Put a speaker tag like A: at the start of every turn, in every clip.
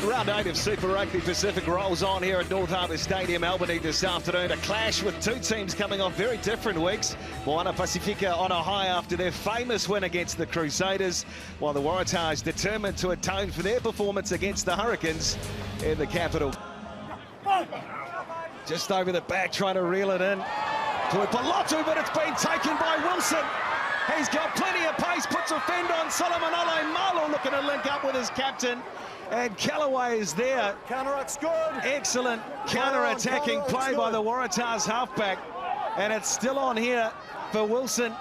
A: Round 8 of Super Rugby Pacific rolls on here at North Harbour Stadium, Albany this afternoon. A clash with two teams coming off very different weeks. Moana Pasifika on a high after their famous win against the Crusaders, while the Waratahs determined to atone for their performance against the Hurricanes in the capital. Just over the back, trying to reel it in to Pilotu, but it's been taken by Wilson. He's got plenty of pace, puts a fend on Solomon Malo, looking to link up with his captain. And Callaway is there.
B: Counter-ruck's good.
A: Excellent counter-attacking play by the Waratahs halfback. And it's still on here for Wilson.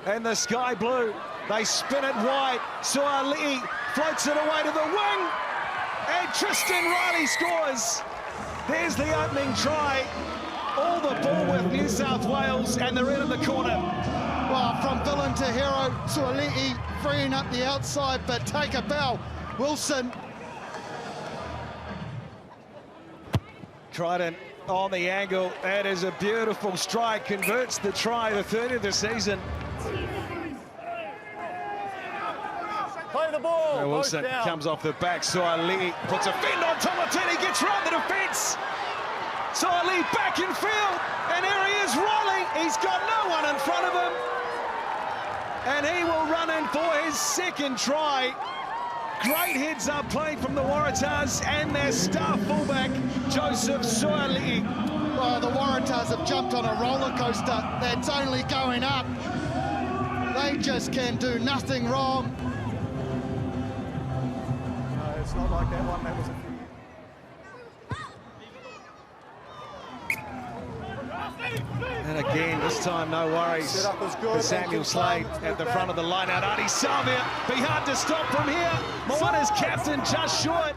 A: And the sky blue. They spin it wide. Suali'i floats it away to the wing. And Tristan Riley scores. There's the opening try. All the ball with New South Wales, and they're in the corner.
C: Well, from villain to hero, Suali'i freeing up the outside, but take a bow. Wilson.
A: Trident on the angle. That is a beautiful strike. Converts the try, the third of the season.
B: Play the ball.
A: And Wilson comes off the back. Suali'i puts a fend on Tomatini, gets round the defence. Suali'i back in field, and here he is, Riley. He's got no one in front of him. And he will run in for his second try. Great heads-up play from the Waratahs and their star fullback, Joseph Suali'i.
C: Well, the Waratahs have jumped on a roller coaster that's only going up. They just can do nothing wrong.
B: No, it's not like that one. That was a few.
A: And again, this time no worries for Samuel Slade at the front of the line-out. Adi Salvia, be hard to stop from here. Moana's captain just short.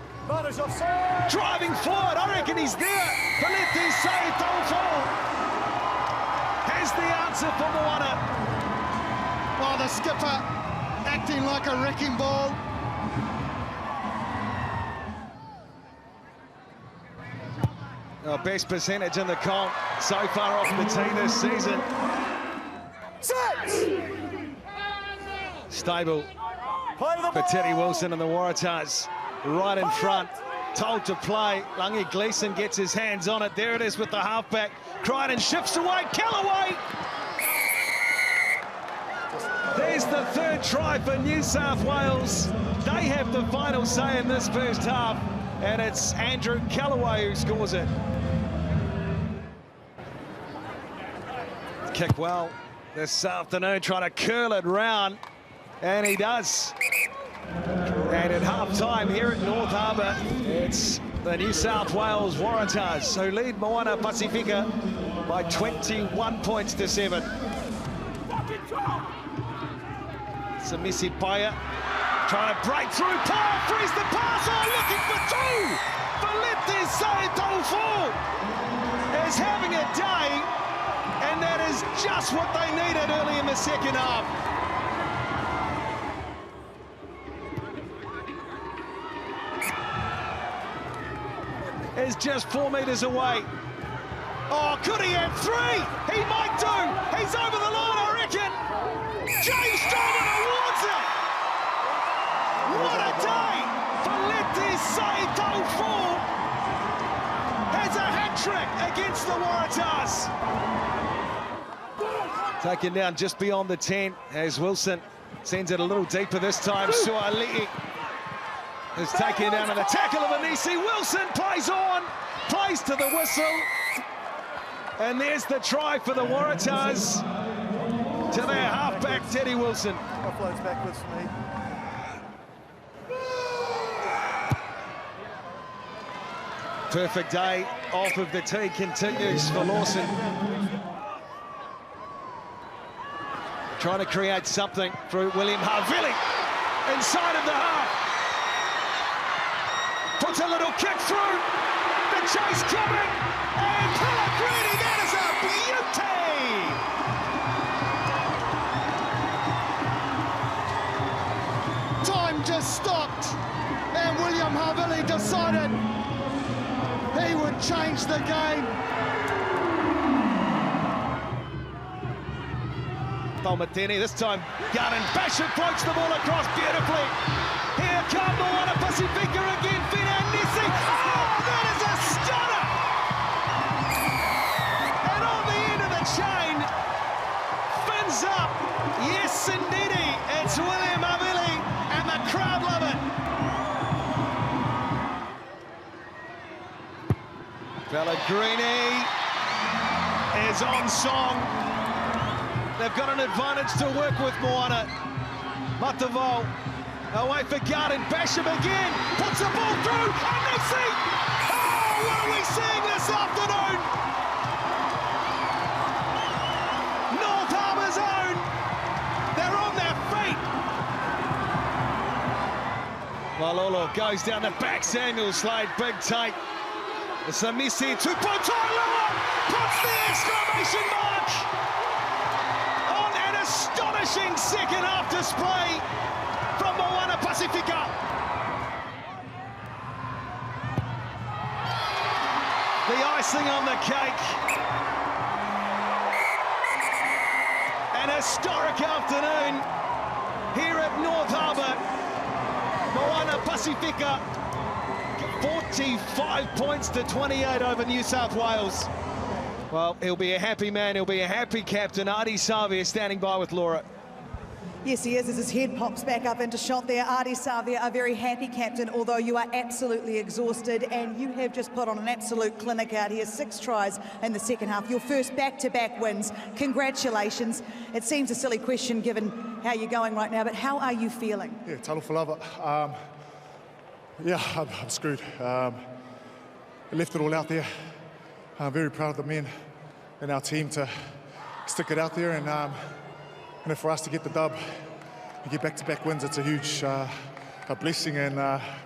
A: Driving forward, I reckon he's there. Paleti Saitofo has the answer for Moana.
C: Well, the skipper acting like a wrecking ball.
A: Best percentage in the comp so far off the tee this season. Stable for Teddy Wilson and the Waratahs right in front. Told to play. Langi Gleeson gets his hands on it. There it is with the halfback. Crichton shifts away. Callaway. There's the third try for New South Wales. They have the final say in this first half, and it's Andrew Callaway who scores it. Kick well this afternoon, trying to curl it round, and he does. And at half-time here at North Harbour, it's the New South Wales Waratahs who lead Moana Pasifika by 21 points to 7. Samisi Paya trying to break through. Paul frees the pass. Oh, looking for two. Paleti Saitofo is having a day, and that is just what they needed early in the second half. Is just 4 metres away. Oh, could he have three? He might do. He's over the line, I reckon. James Strowman awards it. What a day. Paleti Saitofo has a hat-trick against the Waratahs. Taken down just beyond the 10 as Wilson sends it a little deeper this time. Suali'i is taken down in the tackle of Anisi. Wilson plays on, plays to the whistle. And there's the try for the Waratahs to their halfback, Teddy Wilson.
B: Offloads backwards for me.
A: Perfect day off of the tee continues for Lawson. Trying to create something through William Havili inside of the half. Puts a little kick through. The chase coming. And Pellegrini, that is a
C: beauty! Time just stopped, and William Havili decided he would change the game.
A: Tomatini, this time Garden Basham floats the ball across beautifully. Here come Moana Pasifika again It's William Avili, and the crowd love it. Pellegrini is on song. They've got an advantage to work with, Moana. Matavol away for Garden. Basham again, puts the ball through, and they see. Oh, what are we seeing this afternoon? North Harbour's own. They're on their feet. Malolo goes down the back. Samuel Slade, big take. The Samisi to Potoiloa, puts the exclamation mark on an astonishing second half display from Moana Pasifika. The icing on the cake. An historic afternoon here at North Harbour. Moana Pasifika, 45 points to 28 over New South Wales. Well, he'll be a happy man, he'll be a happy captain. Adi Savia standing by with Laura.
D: Yes, he is, as his head pops back up into shot there. Adi Savia, a very happy captain, although you are absolutely exhausted, and you have just put on an absolute clinic out here. 6 tries in the second half. Your first back-to-back wins. Congratulations. It seems a silly question given how you're going right now, but how are you feeling?
B: Yeah, talofa lava. Yeah, I'm screwed. I left it all out there. I'm very proud of the men and our team to stick it out there, and for us to get the dub and get back-to-back wins, it's a huge a blessing, and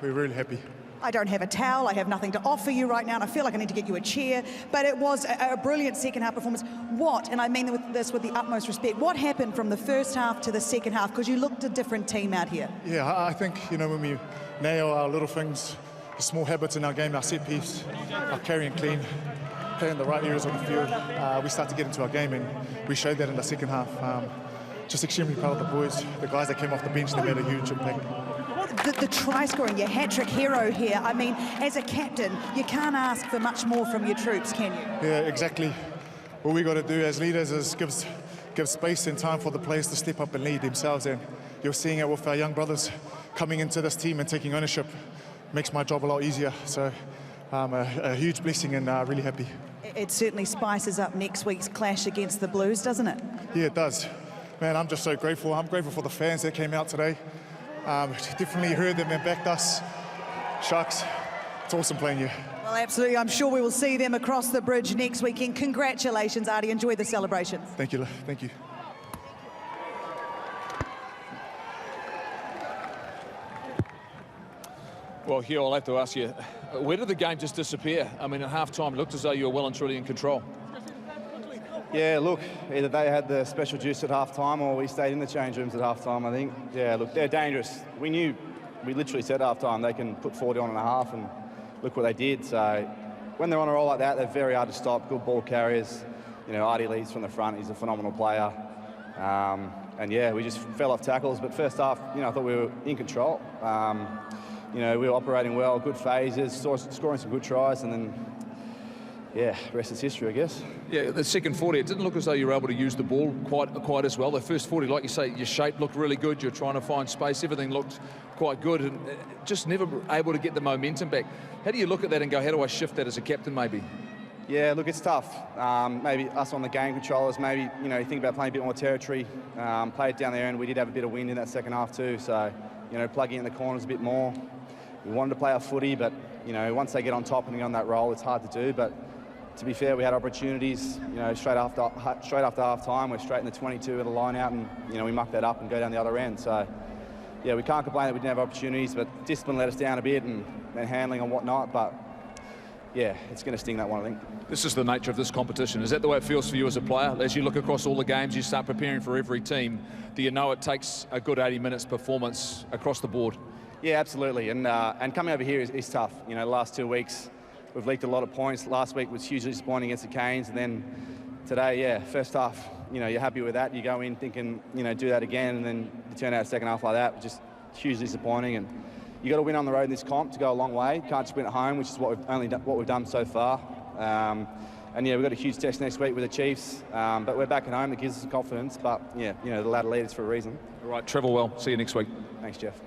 B: we're really happy.
D: I don't have a towel, I have nothing to offer you right now, and I feel like I need to get you a chair, but it was a brilliant second half performance. What, and I mean this with the utmost respect, what happened from the first half to the second half? Because you looked a different team out here.
B: Yeah, I think, when we nail our little things, the small habits in our game, our set piece, our carrying clean, playing the right areas on the field, we start to get into our game, and we showed that in the second half. Just extremely proud of the boys. The guys that came off the bench, they made a huge impact.
D: The try scoring, your hat-trick hero here. I mean, as a captain, you can't ask for much more from your troops, can you?
B: Yeah, exactly. What we got to do as leaders is give space and time for the players to step up and lead themselves. And you're seeing it with our young brothers coming into this team and taking ownership. Makes my job a lot easier. So a huge blessing, and really happy.
D: It certainly spices up next week's clash against the Blues, doesn't it?
B: Yeah, it does. Man, I'm just so grateful. I'm grateful for the fans that came out today. Definitely heard them and backed us. Sharks, it's awesome playing here.
D: Well, absolutely. I'm sure we will see them across the bridge next weekend. Congratulations, Adi. Enjoy the celebrations.
B: Thank you. Thank you.
E: Well, Hugh, I'll have to ask you, where did the game just disappear? I mean, at half-time, it looked as though you were well and truly in control.
F: Yeah, look, either they had the special juice at half-time or we stayed in the change rooms at half-time, I think. Yeah, look, they're dangerous. We literally said half-time they can put 40 on and a half, and look what they did. So when they're on a roll like that, they're very hard to stop, good ball carriers. Artie leads from the front, he's a phenomenal player. And yeah, we just fell off tackles, but first half, I thought we were in control. We were operating well, good phases, scoring some good tries, and then, yeah, rest is history, I guess. Yeah,
E: the second 40, it didn't look as though you were able to use the ball quite as well. The first 40, like you say, your shape looked really good. You're trying to find space. Everything looked quite good, and just never able to get the momentum back. How do you look at that and go, how do I shift that as a captain, maybe?
F: Yeah, look, it's tough. Maybe us on the game controllers, maybe, think about playing a bit more territory, play it down there, and we did have a bit of wind in that second half too. So, plugging in the corners a bit more. We wanted to play our footy, but, once they get on top and get on that roll, it's hard to do. But to be fair, we had opportunities, straight after half-time. We're straight in the 22 with a line out, and, we muck that up and go down the other end. So, yeah, we can't complain that we didn't have opportunities, but discipline let us down a bit, and handling and whatnot. But, yeah, it's going to sting, that one, I think.
E: This is the nature of this competition. Is that the way it feels for you as a player? As you look across all the games, you start preparing for every team. Do you know it takes a good 80 minutes performance across the board?
F: Yeah, absolutely. And coming over here is tough. The last 2 weeks, we've leaked a lot of points. Last week was hugely disappointing against the Canes, and then today, yeah, first half, you're happy with that. You go in thinking, do that again, and then you turn out a second half like that, just hugely disappointing. And you got to win on the road in this comp to go a long way. You can't just win at home, which is what we've done so far. And yeah, we've got a huge test next week with the Chiefs, but we're back at home. It gives us confidence. But yeah, you know, the ladder leaders for a reason.
E: All right, travel well. See you next week.
F: Thanks, Jeff.